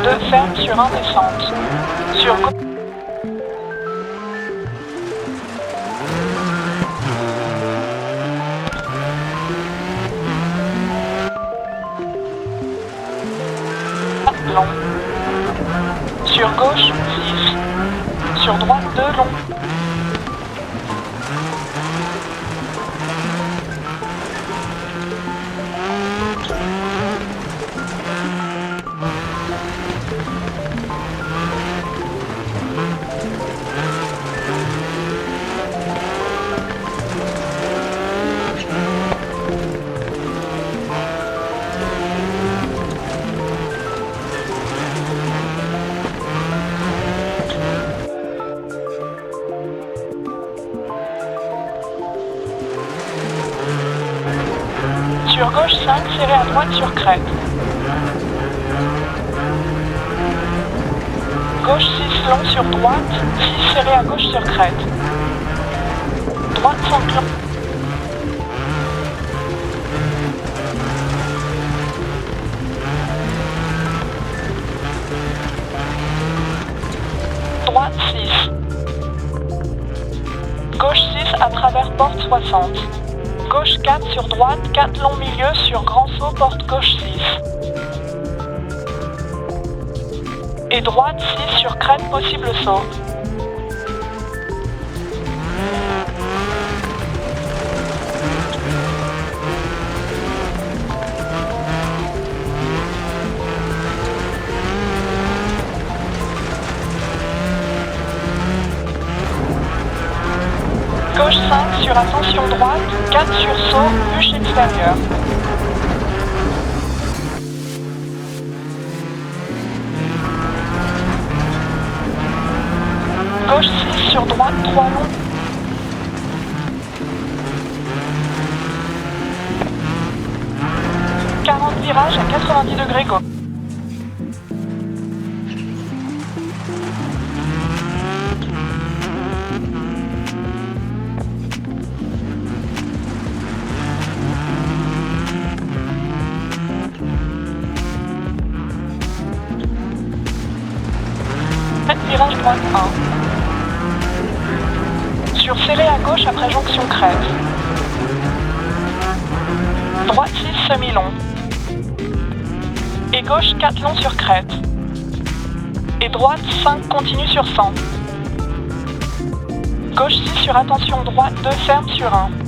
2 ferme sur 1 descente. Sur gauche. Long. Sur gauche, 6. Sur droite, 2 long. Sur gauche 5, serré à droite sur crête. Gauche 6 long sur droite, 6 serré à gauche sur crête. Droite 5 long. Droite 6. Gauche 6 à travers porte 60. Gauche 4 sur droite, 4 long milieu sur grand saut, porte gauche 6. Et droite 6 sur crête, possible saut. Gauche 5 sur attention droite, 4 sur saut, bûche extérieure. Gauche 6 sur droite, 3 long. « 40 virages à 90 degrés gauche. Virage droite 1. Sur serré à gauche après jonction crête. Droite 6 semi-long. Et gauche 4 long sur crête. Et droite 5 continue sur 100. Gauche 6 sur attention droite 2 ferme sur 1.